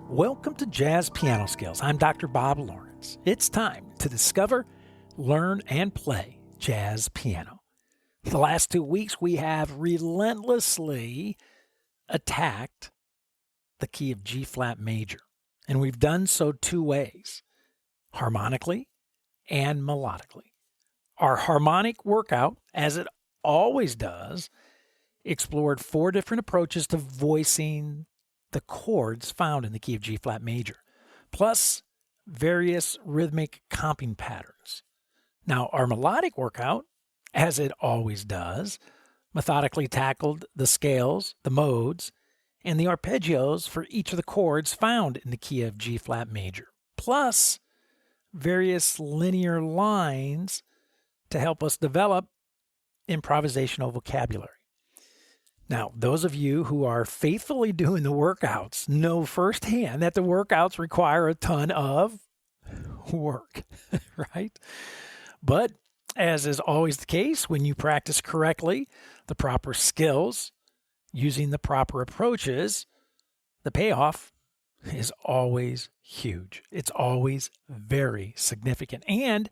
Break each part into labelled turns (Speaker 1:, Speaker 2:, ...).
Speaker 1: Welcome to Jazz Piano Skills. I'm Dr. Bob Lawrence. It's time to discover, learn, and play jazz piano. The last 2 weeks, we have relentlessly attacked the key of G flat major, and we've done so 2 ways, harmonically and melodically. Our harmonic workout, as it always does, explored 4 different approaches to voicing the chords found in the key of G flat major, plus various rhythmic comping patterns. Now, our melodic workout, as it always does, methodically tackled the scales, the modes, and the arpeggios for each of the chords found in the key of G flat major, plus various linear lines to help us develop improvisational vocabulary. Now, those of you who are faithfully doing the workouts know firsthand that the workouts require a ton of work, right? But as is always the case, when you practice correctly, the proper skills, using the proper approaches, the payoff is always huge. It's always very significant. And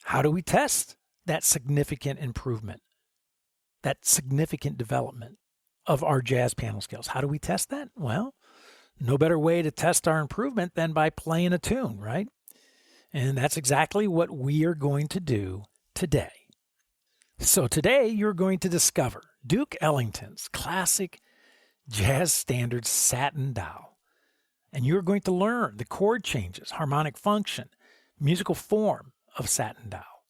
Speaker 1: how do we test that significant improvement? That significant development of our jazz piano skills. How do we test that? Well, no better way to test our improvement than by playing a tune, right? And that's exactly what we are going to do today. So today you're going to discover Duke Ellington's classic jazz standard Satin Doll. And you're going to learn the chord changes, harmonic function, musical form of Satin Doll.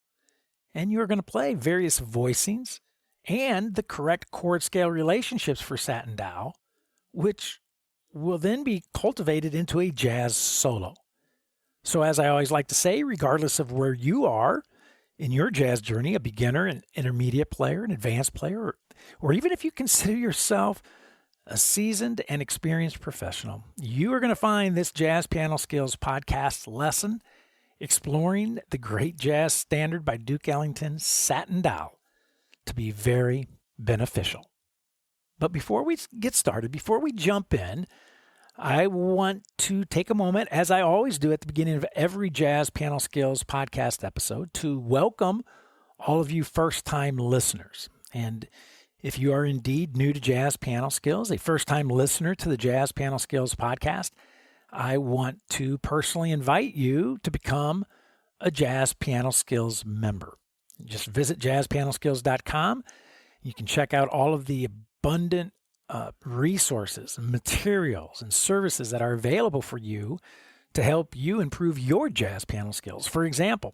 Speaker 1: And you're going to play various voicings and the correct chord scale relationships for Satin Doll, which will then be cultivated into a jazz solo. So as I always like to say, regardless of where you are in your jazz journey, a beginner, an intermediate player, an advanced player, or even if you consider yourself a seasoned and experienced professional, you are going to find this Jazz Piano Skills podcast lesson exploring the great jazz standard by Duke Ellington, Satin Doll, to be very beneficial. But before we get started, before we jump in, I want to take a moment, as I always do at the beginning of every Jazz Piano Skills podcast episode, to welcome all of you first-time listeners. And if you are indeed new to Jazz Piano Skills, a first-time listener to the Jazz Piano Skills podcast, I want to personally invite you to become a Jazz Piano Skills member. Just visit JazzPianoSkills.com. You can check out all of the abundant resources, materials, and services that are available for you to help you improve your jazz piano skills. For example,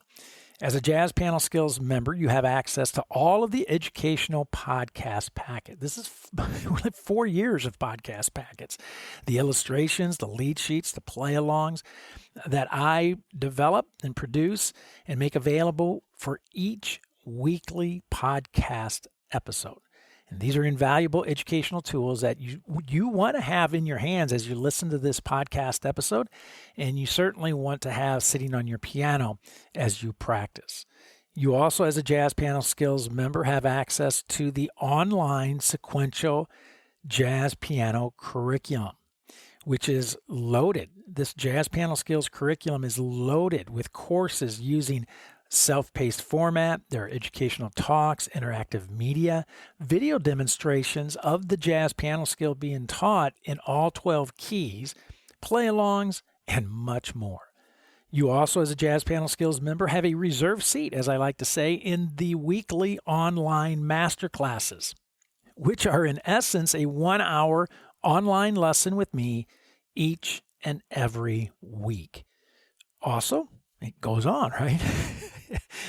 Speaker 1: as a Jazz Piano Skills member, you have access to all of the educational podcast packet. This is 4 years of podcast packets. The illustrations, the lead sheets, the play-alongs that I develop and produce and make available for each weekly podcast episode. And these are invaluable educational tools that you want to have in your hands as you listen to this podcast episode, and you certainly want to have sitting on your piano as you practice. You also, as a Jazz Piano Skills member, have access to the online sequential jazz piano curriculum, which is loaded. This Jazz Piano Skills curriculum is loaded with courses using self-paced format. There are educational talks, interactive media, video demonstrations of the jazz piano skill being taught in all 12 keys, play-alongs, and much more. You also, as a Jazz Piano Skills member, have a reserved seat, as I like to say, in the weekly online masterclasses, which are in essence a 1-hour online lesson with me each and every week. Also, it goes on, right?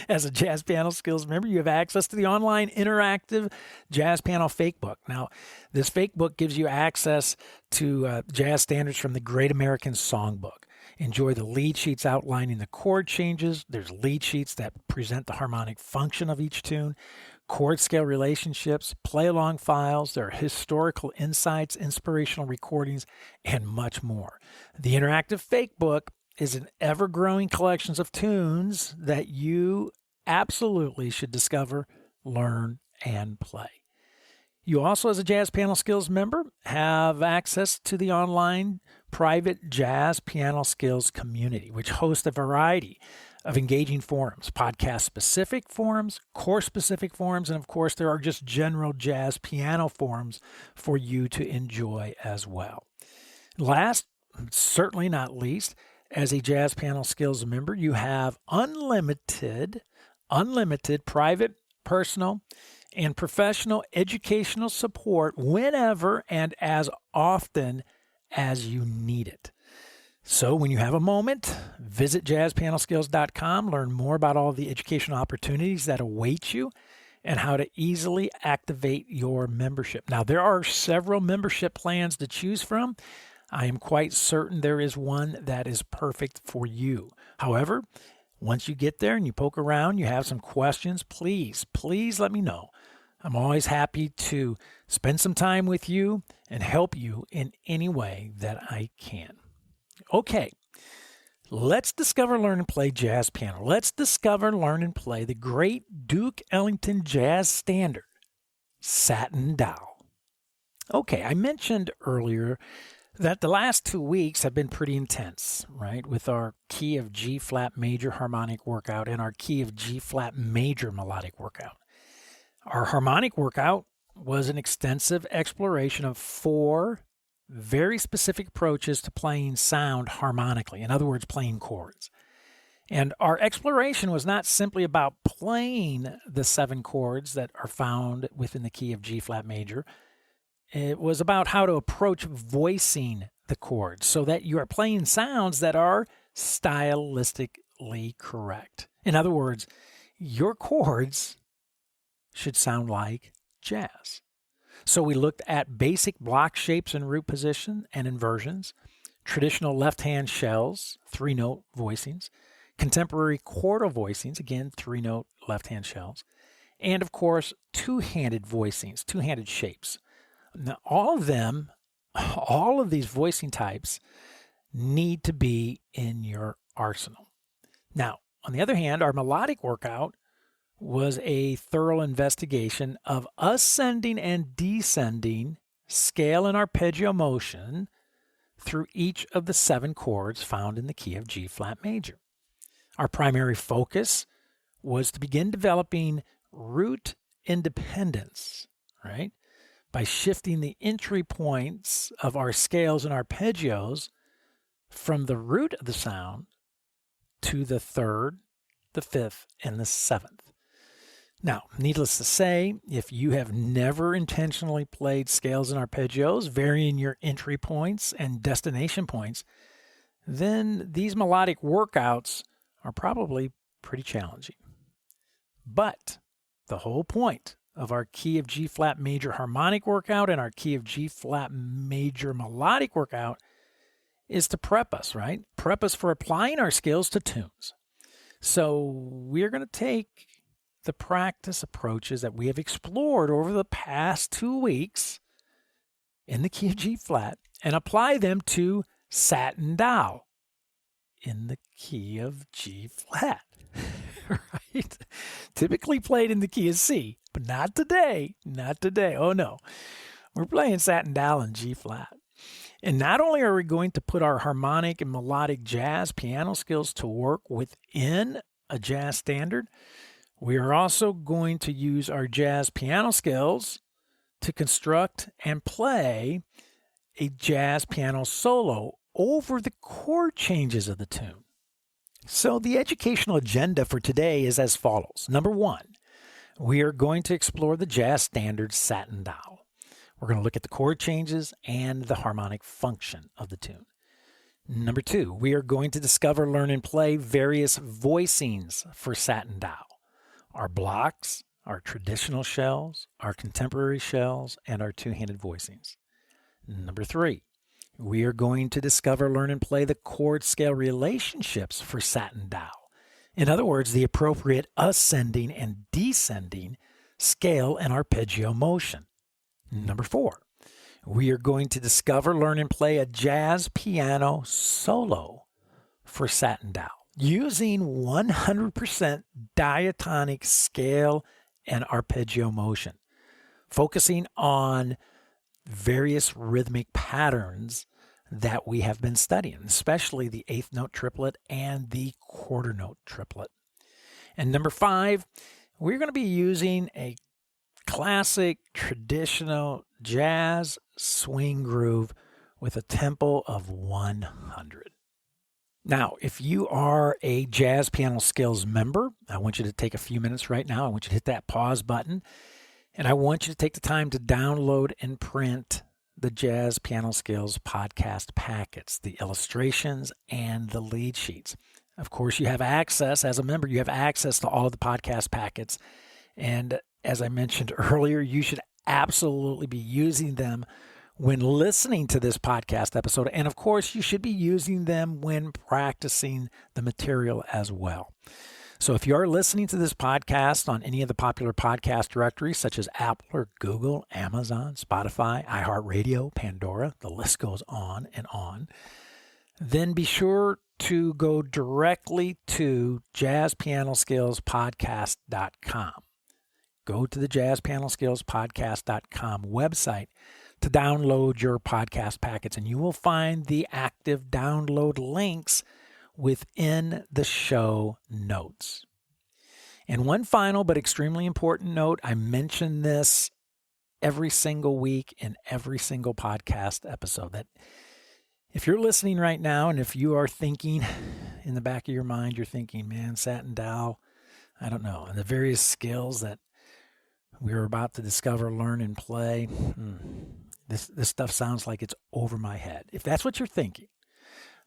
Speaker 1: As a Jazz Piano Skills member, you have access to the online interactive Jazz Piano Fake Book. Now, this Fake Book gives you access to jazz standards from the Great American Songbook. Enjoy the lead sheets outlining the chord changes. There's lead sheets that present the harmonic function of each tune, chord scale relationships, play-along files. There are historical insights, inspirational recordings, and much more. The interactive Fake Book is an ever-growing collection of tunes that you absolutely should discover, learn, and play. You also, as a Jazz Piano Skills member, have access to the online private Jazz Piano Skills community, which hosts a variety of engaging forums, podcast-specific forums, course-specific forums, and of course, there are just general jazz piano forums for you to enjoy as well. Last, certainly not least, as a Jazz Piano Skills member, you have unlimited private, personal, and professional educational support whenever and as often as you need it. So when you have a moment, visit JazzPianoSkills.com, learn more about all the educational opportunities that await you and how to easily activate your membership. Now, there are several membership plans to choose from. I am quite certain there is one that is perfect for you. However, once you get there and you poke around, you have some questions, please let me know. I'm always happy to spend some time with you and help you in any way that I can. Okay, let's discover, learn, and play jazz piano. Let's discover, learn, and play the great Duke Ellington jazz standard, Satin Doll. Okay, I mentioned earlier that the last 2 weeks have been pretty intense, right? With our key of G flat major harmonic workout and our key of G flat major melodic workout. Our harmonic workout was an extensive exploration of 4 very specific approaches to playing sound harmonically. In other words, playing chords. And our exploration was not simply about playing the 7 chords that are found within the key of G flat major. It was about how to approach voicing the chords so that you are playing sounds that are stylistically correct. In other words, your chords should sound like jazz. So we looked at basic block shapes and root position and inversions, traditional left-hand shells, 3-note voicings, contemporary chordal voicings, again, 3-note left-hand shells, and of course, two-handed voicings, two-handed shapes. Now, all of these voicing types need to be in your arsenal. Now, on the other hand, our melodic workout was a thorough investigation of ascending and descending scale and arpeggio motion through each of the 7 chords found in the key of G flat major. Our primary focus was to begin developing root independence, right? By shifting the entry points of our scales and arpeggios from the root of the sound to the 3rd, the 5th, and the 7th. Now, needless to say, if you have never intentionally played scales and arpeggios, varying your entry points and destination points, then these melodic workouts are probably pretty challenging. But the whole point of our key of G flat major harmonic workout and our key of G flat major melodic workout is to prep us, right? Prep us for applying our skills to tunes. So we're going to take the practice approaches that we have explored over the past 2 weeks in the key of G flat and apply them to Satin Doll in the key of G flat, right? Typically played in the key of C, but not today. Not today. Oh no. We're playing Satin Doll in G flat. And not only are we going to put our harmonic and melodic jazz piano skills to work within a jazz standard, we are also going to use our jazz piano skills to construct and play a jazz piano solo over the chord changes of the tune. So the educational agenda for today is as follows. Number 1, we are going to explore the jazz standard Satin Doll. We're going to look at the chord changes and the harmonic function of the tune. Number 2, we are going to discover, learn, and play various voicings for Satin Doll. Our blocks, our traditional shells, our contemporary shells, and our two-handed voicings. Number 3, we are going to discover, learn, and play the chord scale relationships for Satin Doll. In other words, the appropriate ascending and descending scale and arpeggio motion. Number 4, we are going to discover, learn, and play a jazz piano solo for Satin Doll, using 100% diatonic scale and arpeggio motion, focusing on various rhythmic patterns that we have been studying, especially the eighth note triplet and the quarter note triplet. And number 5, we're going to be using a classic traditional jazz swing groove with a tempo of 100. Now, if you are a Jazz Piano Skills member, I want you to take a few minutes right now. I want you to hit that pause button, and I want you to take the time to download and print the Jazz Piano Skills podcast packets, the illustrations, and the lead sheets. Of course, you have access, as a member, you have access to all of the podcast packets. And as I mentioned earlier, you should absolutely be using them when listening to this podcast episode. And of course, you should be using them when practicing the material as well. So if you are listening to this podcast on any of the popular podcast directories, such as Apple or Google, Amazon, Spotify, iHeartRadio, Pandora, the list goes on, then be sure to go directly to JazzPianoSkillsPodcast.com. Go to the JazzPianoSkillsPodcast.com website to download your podcast packets, and you will find the active download links within the show notes. And one final but extremely important note, I mention this every single week in every single podcast episode, that if you're listening right now and if you are thinking in the back of your mind, you're thinking, man, Satin Doll, I don't know, and the various skills that we're about to discover, learn, and play, this stuff sounds like it's over my head. If that's what you're thinking,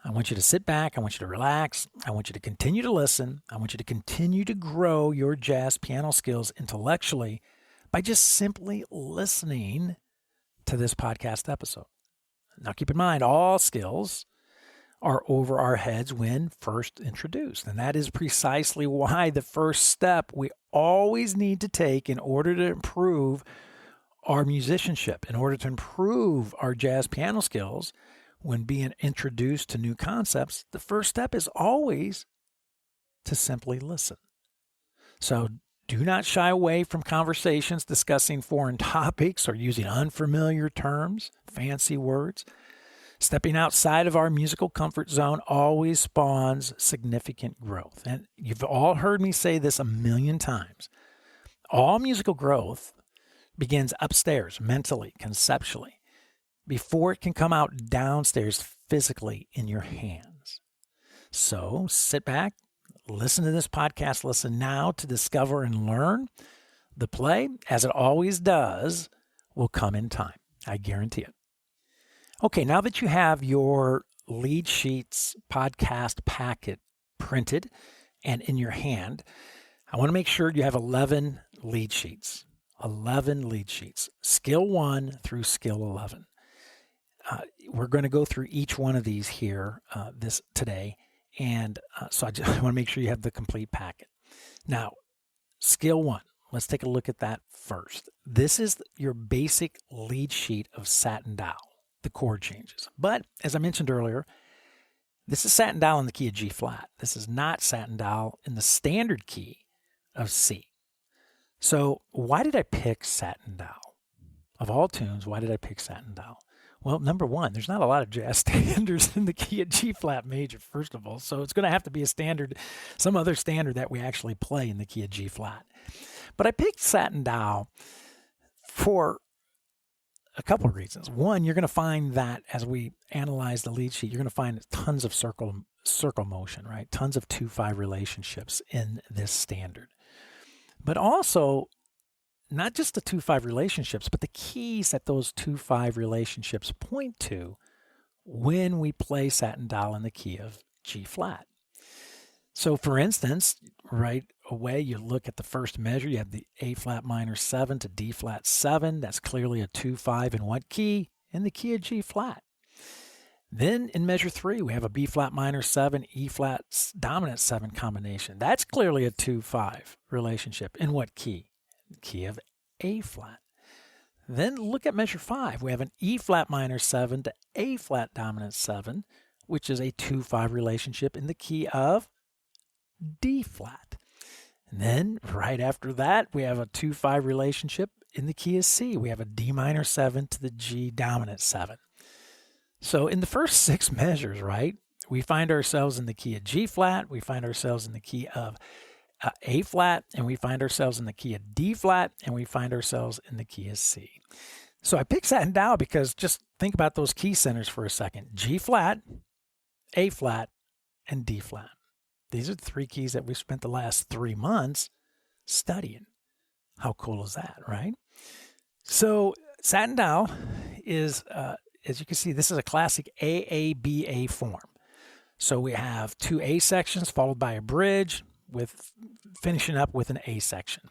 Speaker 1: I want you to sit back. I want you to relax. I want you to continue to listen. I want you to continue to grow your jazz piano skills intellectually by just simply listening to this podcast episode. Now, keep in mind, all skills are over our heads when first introduced. And that is precisely why the first step we always need to take in order to improve our musicianship, in order to improve our jazz piano skills when being introduced to new concepts, the first step is always to simply listen. So do not shy away from conversations discussing foreign topics or using unfamiliar terms, fancy words. Stepping outside of our musical comfort zone always spawns significant growth. And you've all heard me say this a million times. All musical growth begins upstairs, mentally, conceptually, before it can come out downstairs physically in your hands. So sit back, listen to this podcast, listen now to discover and learn. The play, as it always does, will come in time. I guarantee it. Okay, now that you have your lead sheets podcast packet printed and in your hand, I want to make sure you have 11 lead sheets. 11 lead sheets, skill 1 through skill 11. We're going to go through each one of these here today, and so I just want to make sure you have the complete packet. Now, skill 1, let's take a look at that first. This is your basic lead sheet of Satin Doll, the chord changes. But as I mentioned earlier, this is Satin Doll in the key of G flat. This is not Satin Doll in the standard key of C. So why did I pick Satin Doll? Of all tunes, why did I pick Satin Doll? Well, number one, there's not a lot of jazz standards in the key of G flat major, first of all. So it's going to have to be a standard, some other standard that we actually play in the key of G flat. But I picked Satin Doll for a couple of reasons. One, you're going to find that as we analyze the lead sheet, you're going to find tons of circle motion, right? Tons of 2-5 relationships in this standard. But also, not just the 2-5 relationships, but the keys that those 2-5 relationships point to when we play Satin Doll in the key of G flat. So for instance, right away, you look at the first measure, you have the A flat minor 7 to D flat 7. That's clearly a 2-5 in what key? In the key of G flat. Then in measure 3, we have a B flat minor 7, E flat dominant 7 combination. That's clearly a 2-5 relationship. In what key? The key of A flat. Then look at measure 5. We have an E flat minor 7 to A flat dominant 7, which is a 2-5 relationship in the key of D flat. And then right after that, we have a 2-5 relationship in the key of C. We have a D minor 7 to the G dominant 7. So in the first 6 measures, right, we find ourselves in the key of G flat, we find ourselves in the key of A flat, and we find ourselves in the key of D flat, and we find ourselves in the key of C. So I picked Satin Doll because just think about those key centers for a second. G flat, A flat, and D flat. These are the 3 keys that we've spent the last 3 months studying. How cool is that, right? So Satin Doll is, as you can see, this is a classic AABA form. So we have 2 A sections followed by a bridge with finishing up with an A section.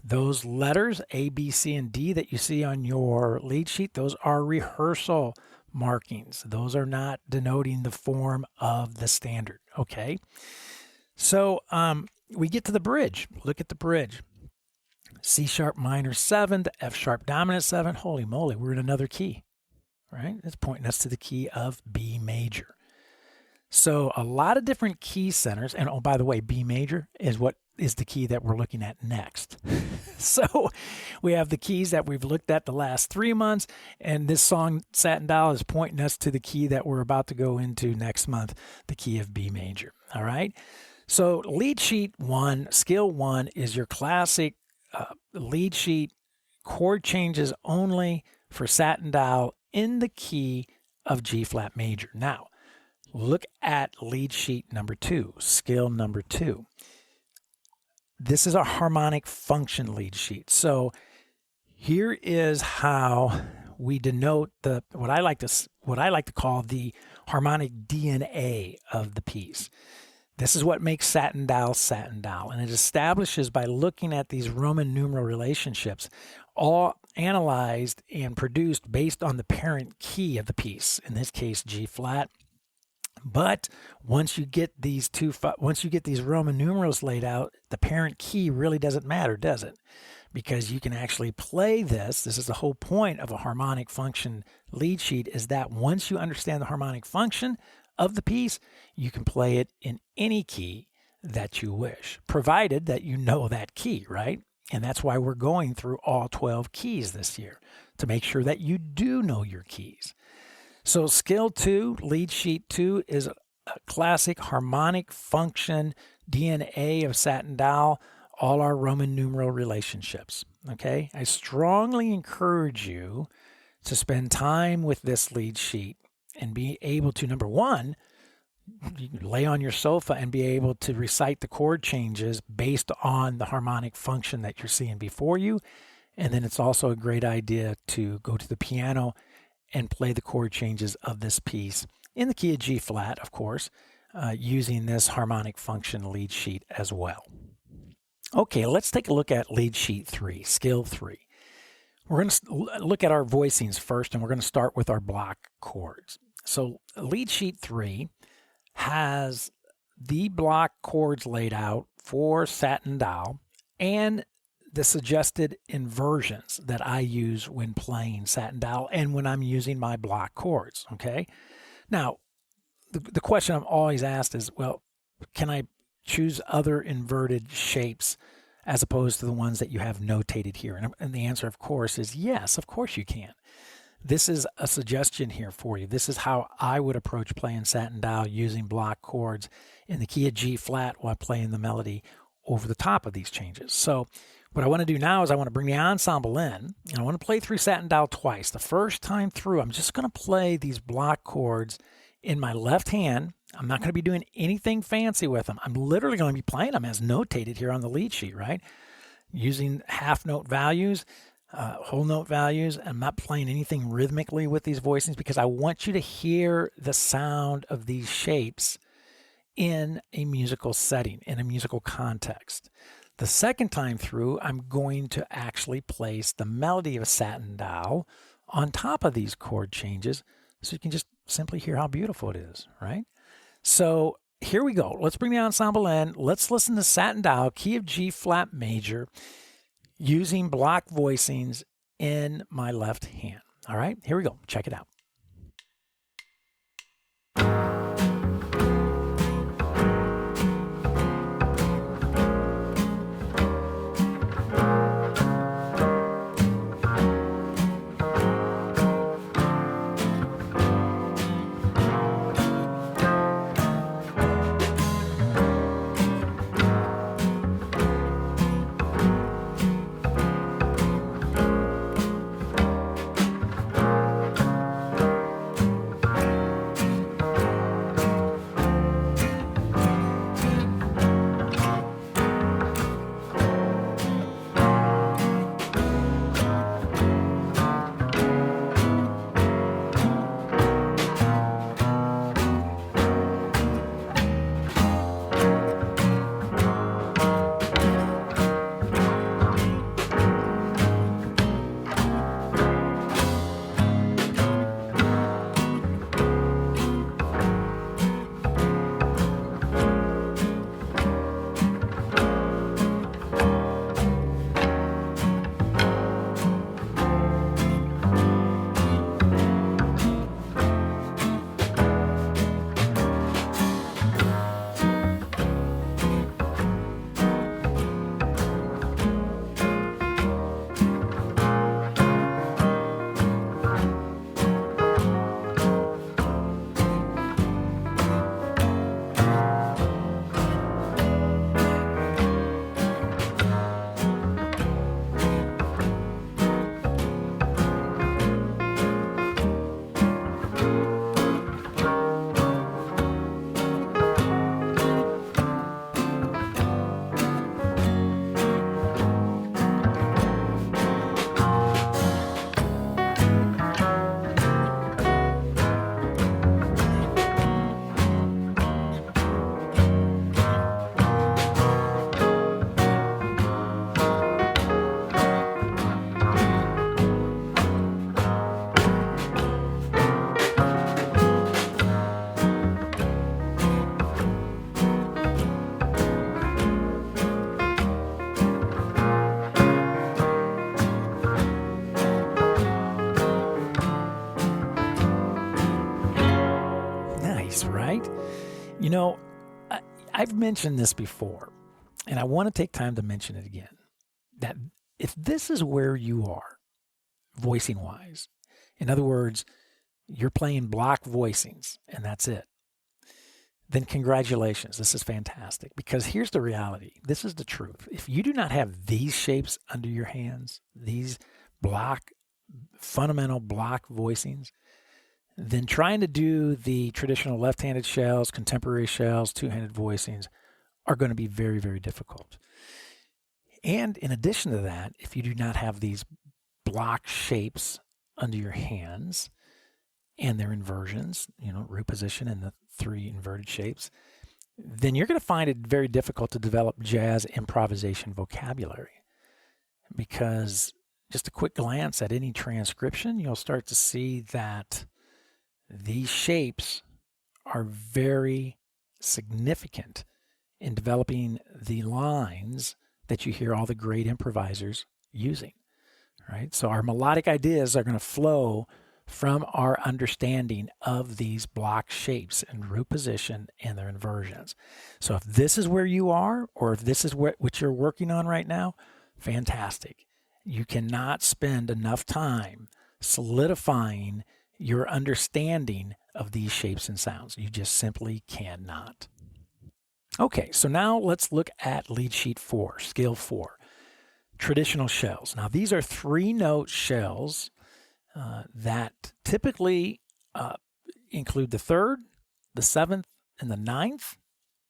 Speaker 1: Those letters, A, B, C, and D that you see on your lead sheet, those are rehearsal markings. Those are not denoting the form of the standard, okay? So we get to the bridge. Look at the bridge. C sharp minor 7 to F sharp dominant 7. Holy moly, we're in another key, right? It's pointing us to the key of B major. So a lot of different key centers. And oh, by the way, B major is what is the key that we're looking at next. So we have the keys that we've looked at the last 3 months, and this song, Satin Doll, is pointing us to the key that we're about to go into next month, the key of B major. All right. So lead sheet 1, skill 1 is your classic lead sheet, chord changes only for Satin Doll in the key of G flat major. Now, look at lead sheet number 2, skill number 2. This is a harmonic function lead sheet. So here is how we denote what I like to call the harmonic DNA of the piece. This is what makes Satin Doll Satin Doll, and it establishes by looking at these Roman numeral relationships, all analyzed and produced based on the parent key of the piece, in this case G flat. But once you get these Roman numerals laid out, the parent key really doesn't matter, does it? Because you can actually play this. This is the whole point of a harmonic function lead sheet, is that once you understand the harmonic function of the piece, you can play it in any key that you wish, provided that you know that key, right? And that's why we're going through all 12 keys this year, to make sure that you do know your keys. So skill 2, lead sheet 2, is a classic harmonic function DNA of Satin Doll, all our Roman numeral relationships, okay? I strongly encourage you to spend time with this lead sheet and be able to, number 1, you can lay on your sofa and be able to recite the chord changes based on the harmonic function that you're seeing before you. And then it's also a great idea to go to the piano and play the chord changes of this piece in the key of G flat, of course, using this harmonic function lead sheet as well. Okay, let's take a look at lead sheet 3, skill 3. We're going to look at our voicings first, and we're going to start with our block chords. So lead sheet 3 has the block chords laid out for Satin Doll and the suggested inversions that I use when playing Satin Doll and when I'm using my block chords, okay? Now, the question I'm always asked is, well, can I choose other inverted shapes as opposed to the ones that you have notated here? And the answer, of course, is yes, of course you can. This is a suggestion here for you. This is how I would approach playing Satin Doll using block chords in the key of G flat while playing the melody over the top of these changes. So what I want to do now is I want to bring the ensemble in, and I want to play through Satin Doll twice. The first time through, I'm just going to play these block chords in my left hand. I'm not going to be doing anything fancy with them. I'm literally going to be playing them as notated here on the lead sheet, right? Using half note values, whole note values. I'm not playing anything rhythmically with these voicings because I want you to hear the sound of these shapes in a musical setting, in a musical context. The second time through, I'm going to actually place the melody of Satin Doll on top of these chord changes so you can just simply hear how beautiful it is, right? So here we go. Let's bring the ensemble in. Let's listen to Satin Doll, key of G flat major, using block voicings in my left hand. All right, here we go. Check it out. nice, right? You know, I've mentioned this before, and I want to take time to mention it again, that if this is where you are, voicing-wise, in other words, you're playing block voicings, and that's it, then congratulations. This is fantastic, because here's the reality. This is the truth. If you do not have these shapes under your hands, these fundamental block voicings, then trying to do the traditional left-handed shells, contemporary shells, two-handed voicings are going to be very, very difficult. And in addition to that, if you do not have these block shapes under your hands and their inversions, root position and the three inverted shapes, then you're going to find it very difficult to develop jazz improvisation vocabulary, because just a quick glance at any transcription, you'll start to see that these shapes are very significant in developing the lines that you hear all the great improvisers using, right? So our melodic ideas are going to flow from our understanding of these block shapes and root position and their inversions. So if this is where you are, or if this is what you're working on right now, fantastic. You cannot spend enough time solidifying your understanding of these shapes and sounds. You just simply cannot. Okay, so now let's look at lead sheet 4, scale 4, traditional shells. Now these are 3-note shells that typically include the 3rd, the 7th, and the 9th,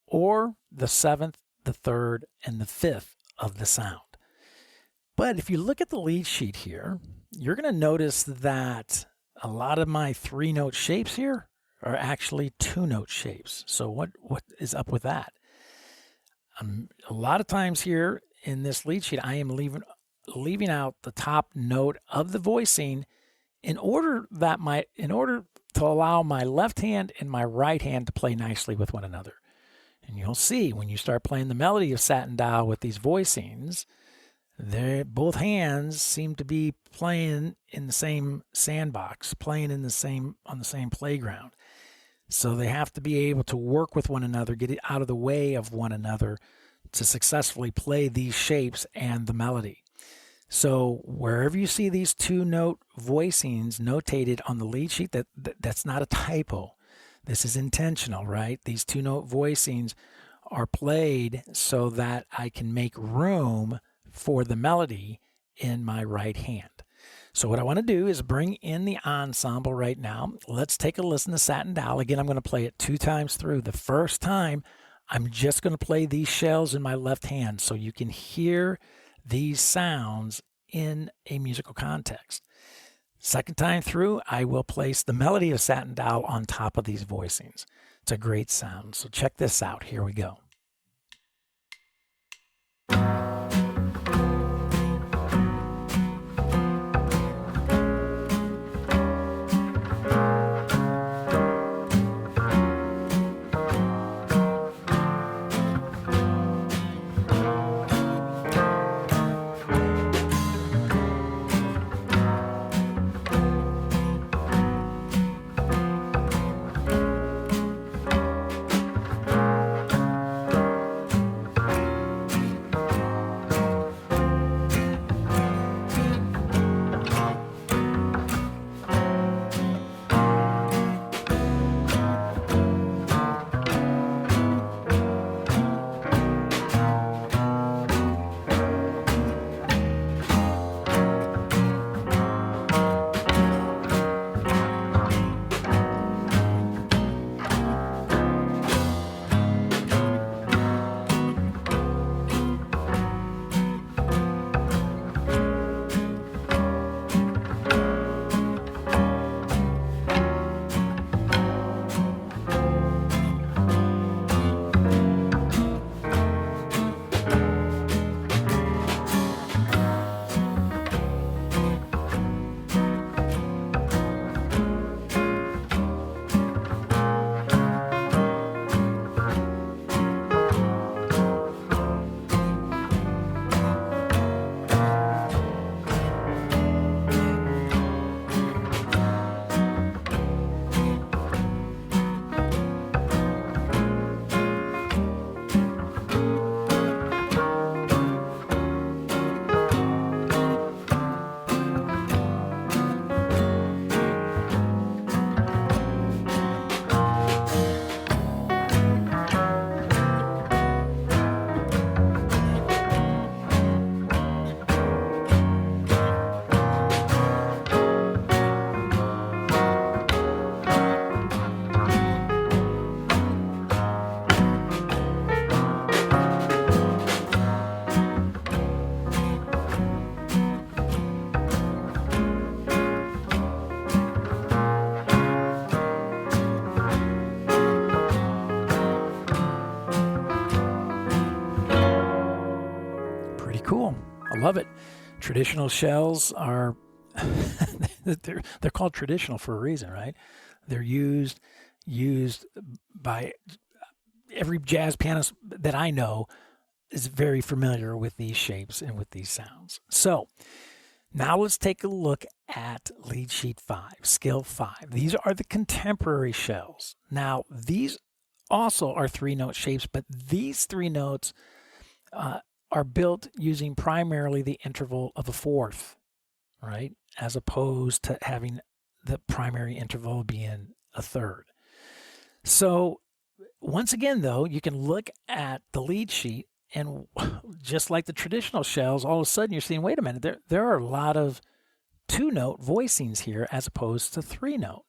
Speaker 1: or the 7th, the 3rd, and the 5th of the sound. But if you look at the lead sheet here, you're going to notice that a lot of my 3-note shapes here are actually 2-note shapes. So what is up with that? A lot of times here in this lead sheet, I am leaving out the top note of the voicing in order to allow my left hand and my right hand to play nicely with one another. And you'll see when you start playing the melody of Satin Doll with these voicings, both hands seem to be playing in the same sandbox, playing on the same playground. So they have to be able to work with one another, get it out of the way of one another to successfully play these shapes and the melody. So wherever you see these 2-note voicings notated on the lead sheet, that's not a typo. This is intentional, right? These 2-note voicings are played so that I can make room for the melody in my right hand. So what I want to do is bring in the ensemble right now. Let's take a listen to Satin Doll. Again, I'm going to play it 2 times through. The first time, I'm just going to play these shells in my left hand so you can hear these sounds in a musical context. Second time through, I will place the melody of Satin Doll on top of these voicings. It's a great sound. So check this out. Here we go. Traditional shells are they're called traditional for a reason, right? They're used by every jazz pianist that I know is very familiar with these shapes and with these sounds. So now let's take a look at lead sheet 5, skill 5. These are the contemporary shells. Now, these also are 3-note shapes, but these 3 notes are built using primarily the interval of a fourth, right? As opposed to having the primary interval being a third. So once again, though, you can look at the lead sheet, and just like the traditional shells, all of a sudden you're seeing, wait a minute, there are a lot of 2-note voicings here as opposed to 3-note.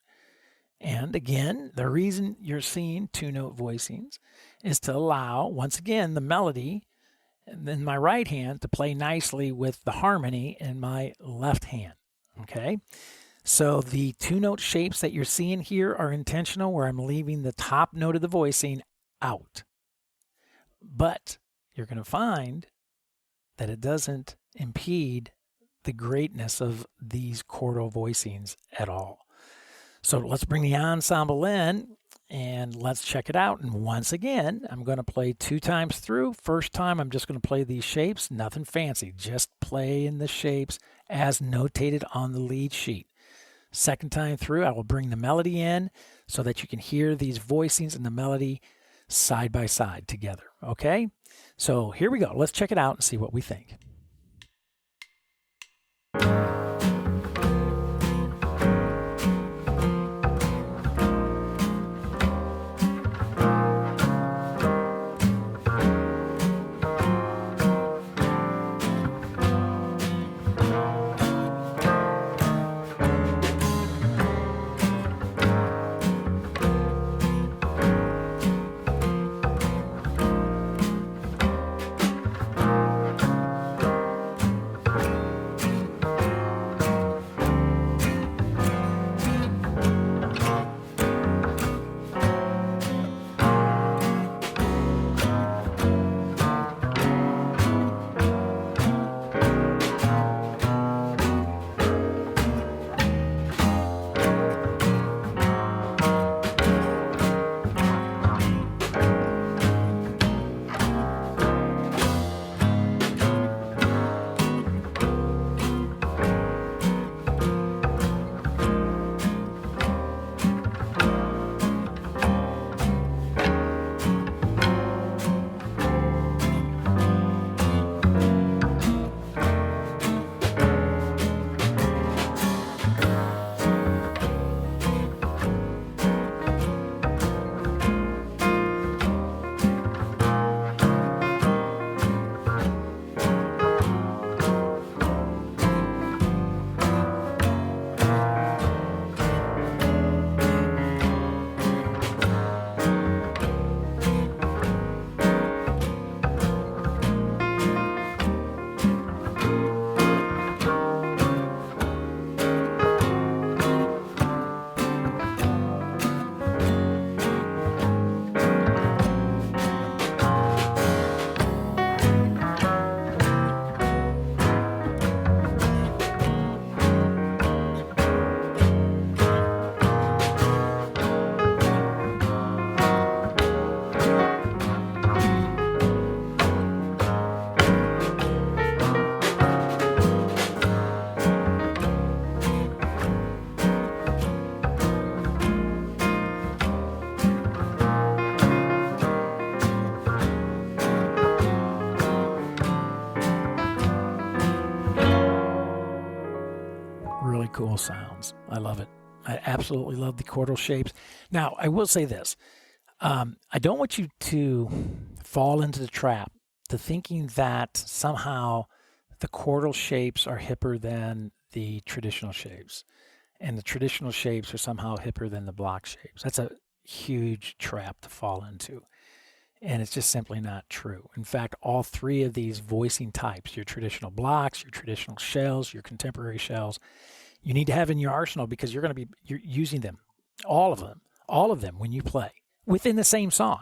Speaker 1: And again, the reason you're seeing 2-note voicings is to allow, once again, the melody in my right hand to play nicely with the harmony in my left hand. Okay? So the 2-note shapes that you're seeing here are intentional, where I'm leaving the top note of the voicing out. But you're going to find that it doesn't impede the greatness of these chordal voicings at all. So let's bring the ensemble in and let's check it out. And once again, I'm going to play 2 times through. First time, I'm just going to play these shapes, nothing fancy, just playing the shapes as notated on the lead sheet. Second time through, I will bring the melody in so that you can hear these voicings and the melody side by side together. Okay? So here we go. Let's check it out and see what we think. Really cool sounds. I love it. I absolutely love the chordal shapes. Now, I will say this. I don't want you to fall into the trap to thinking that somehow the chordal shapes are hipper than the traditional shapes, and the traditional shapes are somehow hipper than the block shapes. That's a huge trap to fall into, and it's just simply not true. In fact, all 3 of these voicing types, your traditional blocks, your traditional shells, your contemporary shells, you need to have in your arsenal, because you're using them, all of them when you play within the same song,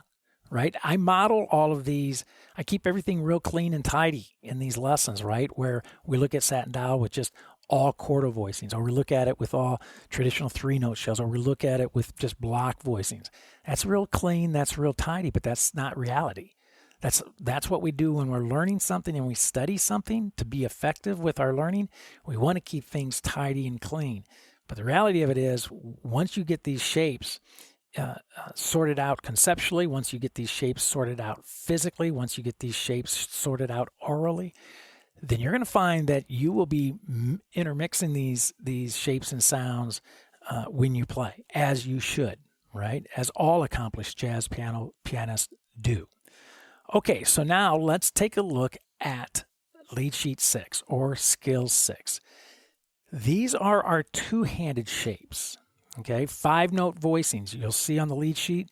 Speaker 1: right? I model all of these. I keep everything real clean and tidy in these lessons, right? Where we look at Satin Doll with just all chordal voicings, or we look at it with all traditional 3-note shells, or we look at it with just block voicings. That's real clean, that's real tidy, but that's not reality. That's what we do when we're learning something and we study something to be effective with our learning. We want to keep things tidy and clean. But the reality of it is, once you get these shapes sorted out conceptually, once you get these shapes sorted out physically, once you get these shapes sorted out orally, then you're going to find that you will be intermixing these shapes and sounds when you play, as you should, right? As all accomplished jazz pianists do. Okay, so now let's take a look at lead sheet 6 or skills 6. These are our two-handed shapes, okay? 5-note voicings. You'll see on the lead sheet,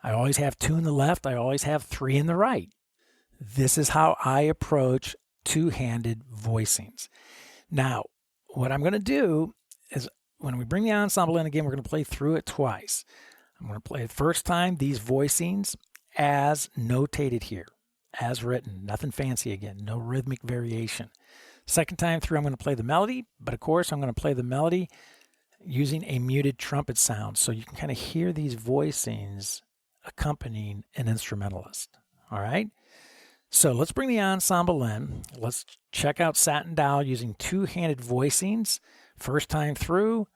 Speaker 1: I always have 2 in the left, I always have 3 in the right. This is how I approach two-handed voicings. Now, what I'm going to do is when we bring the ensemble in again, we're going to play through it twice. I'm going to play the first time these voicings as notated here, as written, nothing fancy again, no rhythmic variation. Second time through, I'm going to play the melody, but of course, I'm going to play the melody using a muted trumpet sound, so you can kind of hear these voicings accompanying an instrumentalist. All right? So let's bring the ensemble in. Let's check out Satin Doll using two-handed voicings. First time through,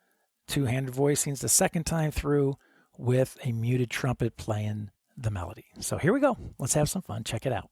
Speaker 1: two-handed voicings. The second time through with a muted trumpet playing the melody. So here we go. Let's have some fun. Check it out.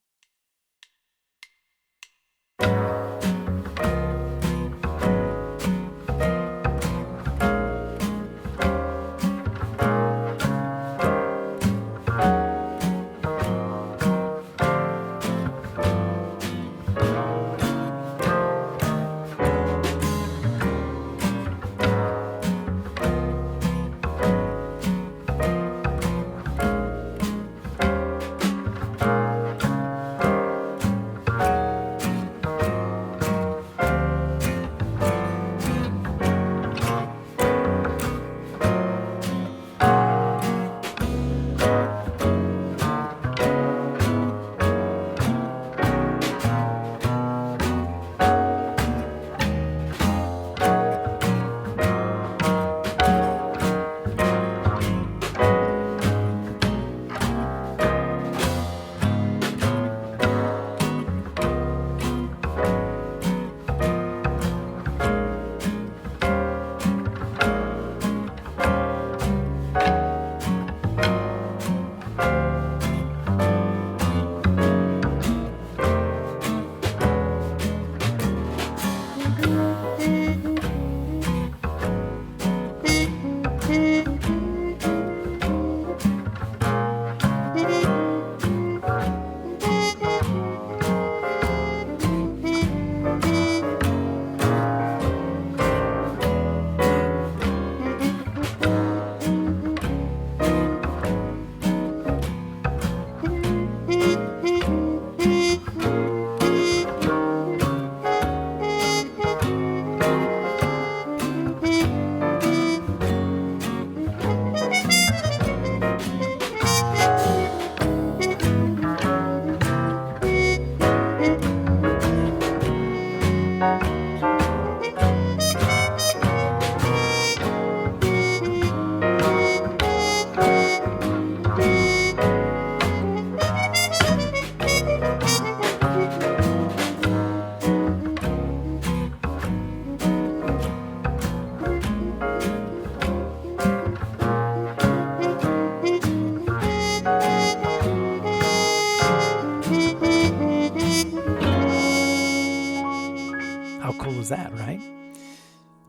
Speaker 1: Cool is that, right?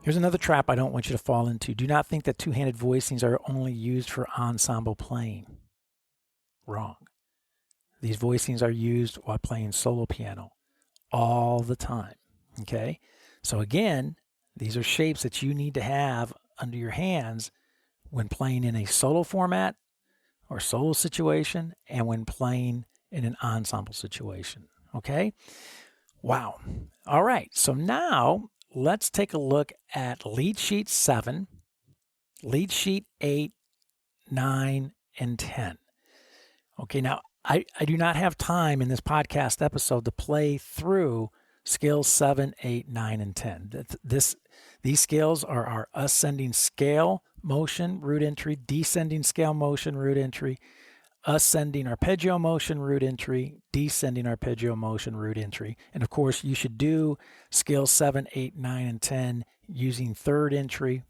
Speaker 1: Here's another trap I don't want you to fall into. Do not think that two-handed voicings are only used for ensemble playing. Wrong. These voicings are used while playing solo piano all the time, okay? So again, these are shapes that you need to have under your hands when playing in a solo format or solo situation and when playing in an ensemble situation, okay? Wow. All right. So now let's take a look at lead sheet 7, lead sheet 8, 9, and 10. Okay, now I do not have time in this podcast episode to play through scales 7, 8, 9, and 10. These scales are our ascending scale motion, root entry, descending scale motion, root entry, ascending arpeggio motion, root entry, descending arpeggio motion, root entry. And of course, you should do scales 7, 8, 9, and 10 using third entry,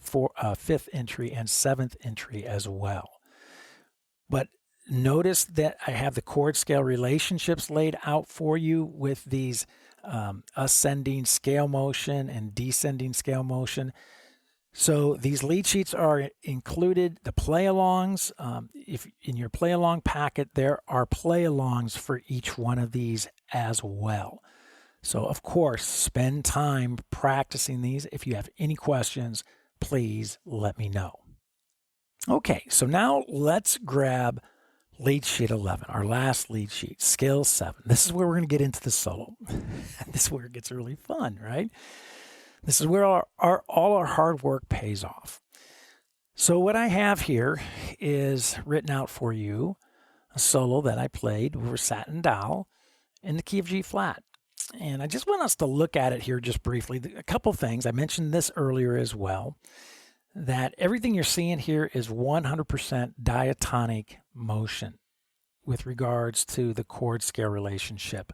Speaker 1: fifth entry, and seventh entry as well. But notice that I have the chord scale relationships laid out for you with these ascending scale motion and descending scale motion. So these lead sheets are included, the play-alongs. If in your play-along packet, there are play-alongs for each one of these as well. So of course, spend time practicing these. If you have any questions, please let me know. Okay, so now let's grab lead sheet 11, our last lead sheet, scale 7. This is where we're going to get into the solo. This is where it gets really fun, right? This is where all our hard work pays off. So what I have here is written out for you a solo that I played over Satin Doll in the key of G flat. And I just want us to look at it here just briefly. A couple things. I mentioned this earlier as well, that everything you're seeing here is 100% diatonic motion with regards to the chord scale relationship.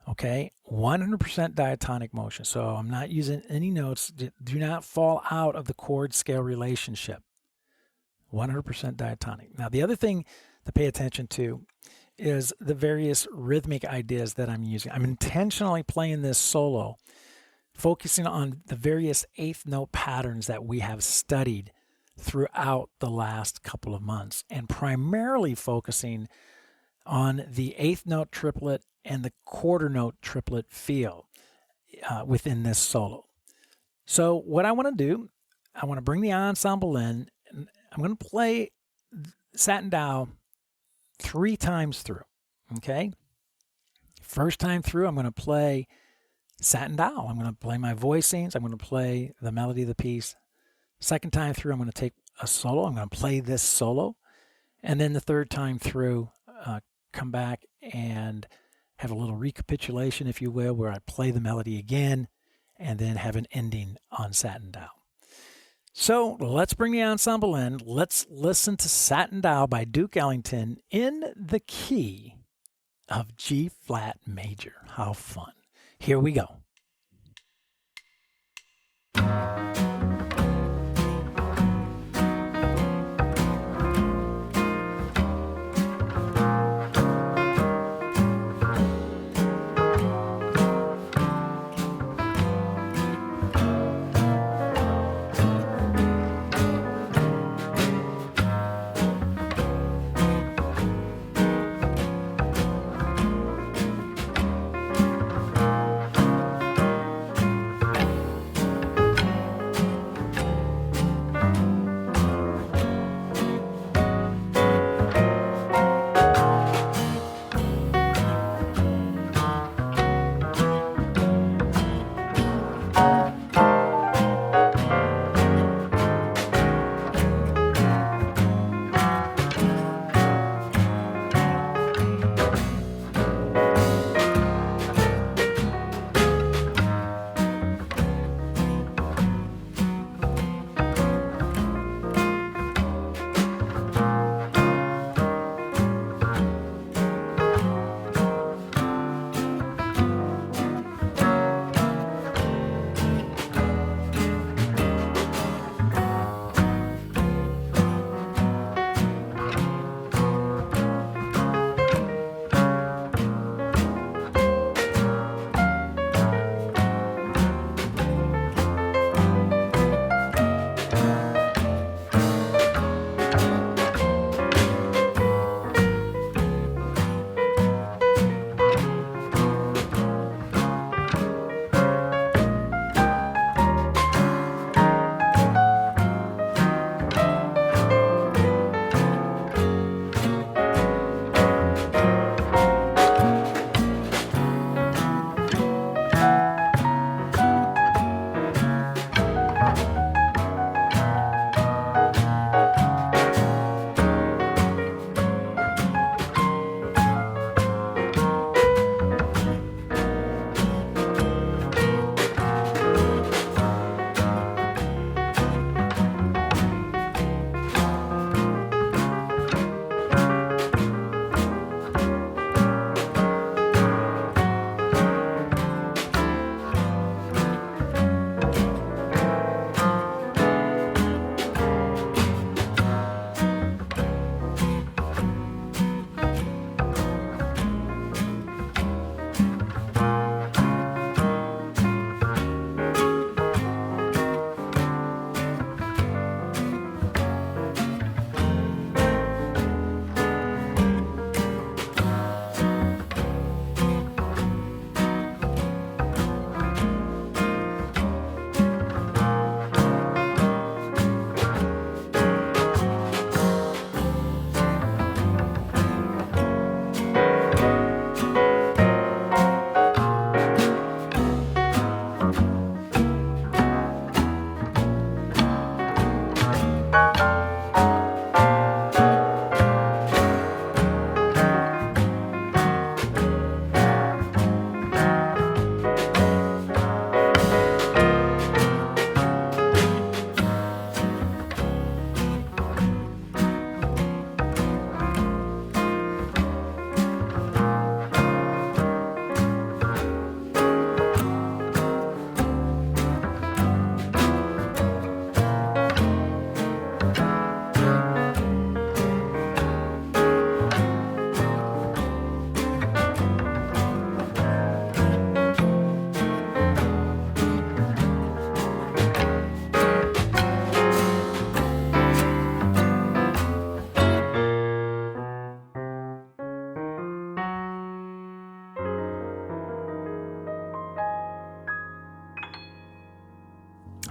Speaker 1: Okay, 100% diatonic motion. So I'm not using any notes. Do not fall out of the chord scale relationship. 100% diatonic. Now, the other thing to pay attention to is the various rhythmic ideas that I'm using. I'm intentionally playing this solo, focusing on the various eighth note patterns that we have studied throughout the last couple of months, and primarily focusing on the eighth note triplet and the quarter note triplet feel within this solo. So what I want to do, I want to bring the ensemble in, and I'm going to play Satin Doll 3 times through, okay? First time through, I'm going to play Satin Doll. I'm going to play my voicings. I'm going to play the melody of the piece. Second time through, I'm going to take a solo. I'm going to play this solo. And then the third time through, come back and have a little recapitulation, if you will, where I play the melody again and then have an ending on Satin Doll. So let's bring the ensemble in. Let's listen to Satin Doll by Duke Ellington in the key of G flat major. How fun. Here we go.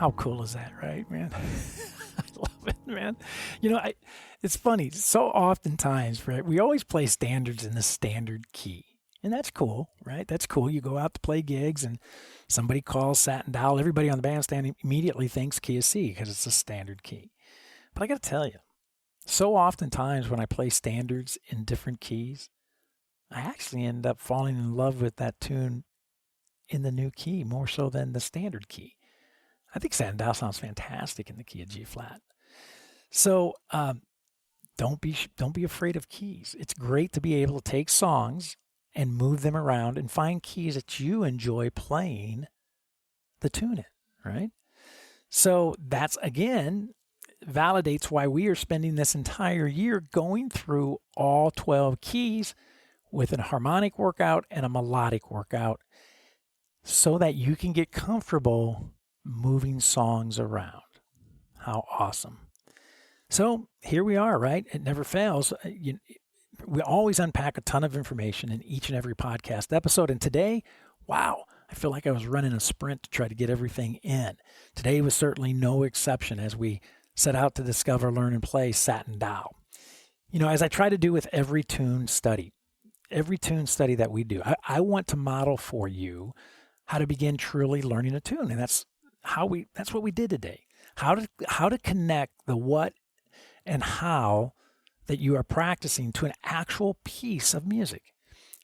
Speaker 1: How cool is that, right, man? I love it, man. It's funny. So oftentimes, right, we always play standards in the standard key. And that's cool, right? That's cool. You go out to play gigs and somebody calls Satin Doll. Everybody on the bandstand immediately thinks key of C because it's a standard key. But I got to tell you, so oftentimes when I play standards in different keys, I actually end up falling in love with that tune in the new key more so than the standard key. I think Satin Doll sounds fantastic in the key of G flat. So don't be afraid of keys. It's great to be able to take songs and move them around and find keys that you enjoy playing the tune in, right? So that's, again, validates why we are spending this entire year going through all 12 keys with a harmonic workout and a melodic workout so that you can get comfortable moving songs around. How awesome. So here we are, right? It never fails. We always unpack a ton of information in each and every podcast episode. And today, wow, I feel like I was running a sprint to try to get everything in. Today was certainly no exception as we set out to discover, learn, and play Satin Doll. As I try to do with every tune study that we do, I want to model for you how to begin truly learning a tune. And that's what we did today. How to connect the what and how that you are practicing to an actual piece of music.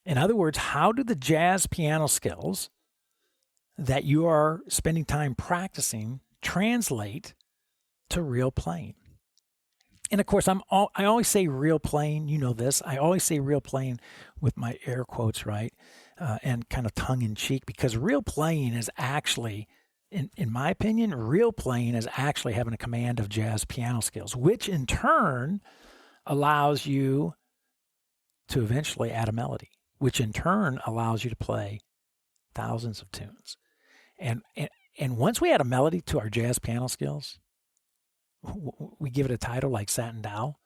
Speaker 1: In other words, how do the jazz piano skills that you are spending time practicing translate to real playing? And of course, I always say real playing. You know this. I always say real playing with my air quotes, right? And kind of tongue in cheek, because real playing is actually, in my opinion, real playing is actually having a command of jazz piano skills, which in turn allows you to eventually add a melody, which in turn allows you to play thousands of tunes. And once we add a melody to our jazz piano skills, we give it a title like Satin Doll,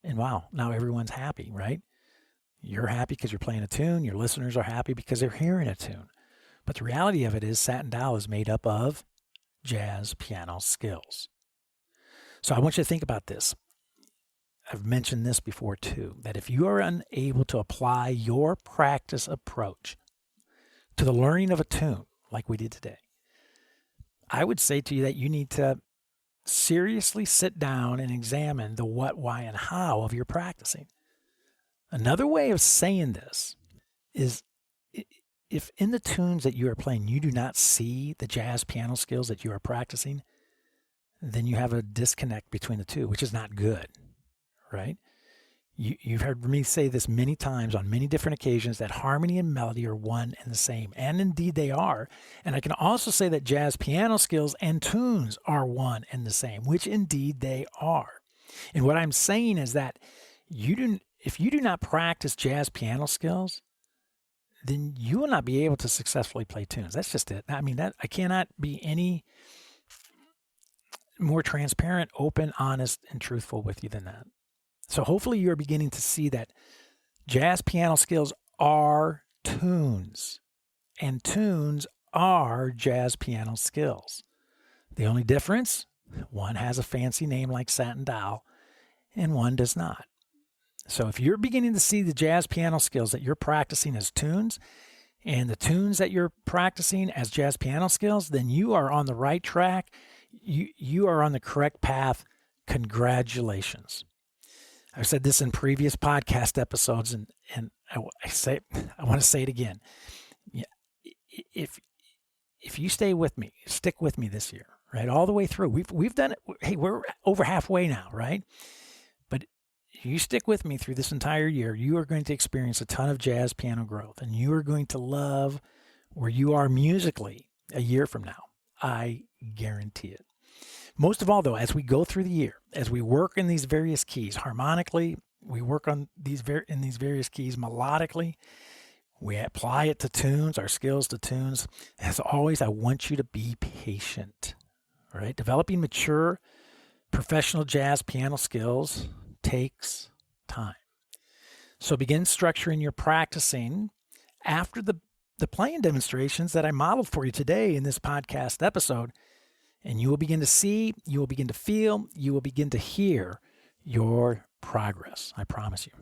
Speaker 1: and wow, now everyone's happy, right? You're happy because you're playing a tune. Your listeners are happy because they're hearing a tune. But the reality of it is Satin Doll is made up of jazz piano skills. So I want you to think about this. I've mentioned this before too, that if you are unable to apply your practice approach to the learning of a tune like we did today, I would say to you that you need to seriously sit down and examine the what, why, and how of your practicing. Another way of saying this is, if in the tunes that you are playing, you do not see the jazz piano skills that you are practicing, then you have a disconnect between the two, which is not good, right? You've heard me say this many times on many different occasions, that harmony and melody are one and the same. And indeed they are. And I can also say that jazz piano skills and tunes are one and the same, which indeed they are. And what I'm saying is that if you do not practice jazz piano skills, then you will not be able to successfully play tunes. That's just it. I mean, I cannot be any more transparent, open, honest, and truthful with you than that. So hopefully you're beginning to see that jazz piano skills are tunes, and tunes are jazz piano skills. The only difference, one has a fancy name like Satin Doll, and one does not. So if you're beginning to see the jazz piano skills that you're practicing as tunes, and the tunes that you're practicing as jazz piano skills, then you are on the right track. You are on the correct path. Congratulations. I've said this in previous podcast episodes, and I want to say it again. If you stick with me this year, right, all the way through. We've done it. Hey, we're over halfway now, right? But if you stick with me through this entire year, you are going to experience a ton of jazz piano growth, and you are going to love where you are musically a year from now. I guarantee it. Most of all, though, as we go through the year, as we work in these various keys harmonically, we work on these various keys melodically, we apply it to tunes, our skills to tunes. As always, I want you to be patient, all right? Developing mature professional jazz piano skills takes time. So begin structuring your practicing after the playing demonstrations that I modeled for you today in this podcast episode. And you will begin to see, you will begin to feel, you will begin to hear your progress. I promise you.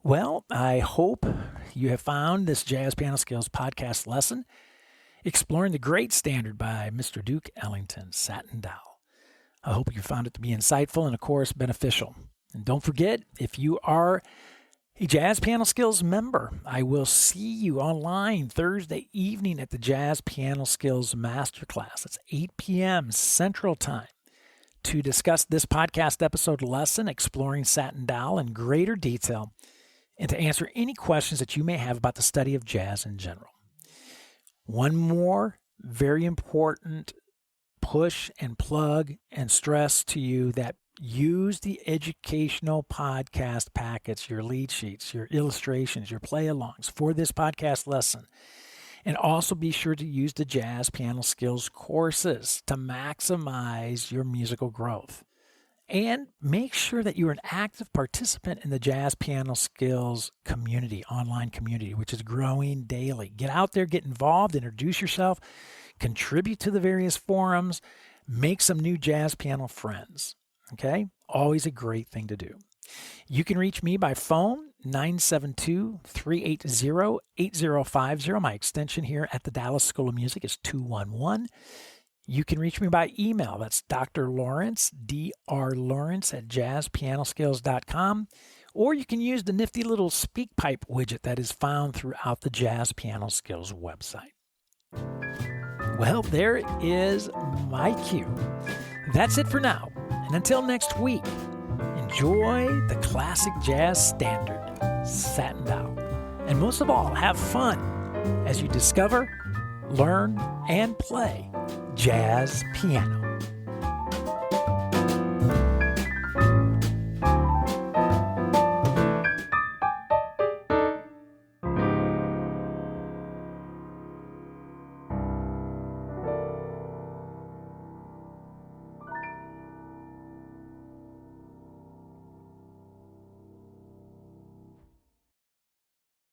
Speaker 1: Well, I hope you have found this Jazz Piano Skills podcast lesson exploring the great standard by Mr. Duke Ellington, Satin Doll. I hope you found it to be insightful and, of course, beneficial. And don't forget, if you are a Jazz Piano Skills member, I will see you online Thursday evening at the Jazz Piano Skills Masterclass. It's 8 p.m. Central Time to discuss this podcast episode lesson, exploring Satin Doll in greater detail, and to answer any questions that you may have about the study of jazz in general. One more very important push and plug and stress to you that use the educational podcast packets, your lead sheets, your illustrations, your play-alongs for this podcast lesson. And also be sure to use the Jazz Piano Skills courses to maximize your musical growth. And make sure that you're an active participant in the Jazz Piano Skills community, online community, which is growing daily. Get out there, get involved, introduce yourself, contribute to the various forums, make some new jazz piano friends. Okay? Always a great thing to do. You can reach me by phone, 972-380-8050. My extension here at the Dallas School of Music is 211. You can reach me by email. That's Dr. Lawrence, drlawrence at jazzpianoskills.com. Or you can use the nifty little SpeakPipe widget that is found throughout the Jazz Piano Skills website. Well, there is my cue. That's it for now. And until next week, enjoy the classic jazz standard, Satin Doll. And most of all, have fun as you discover, learn, and play jazz piano.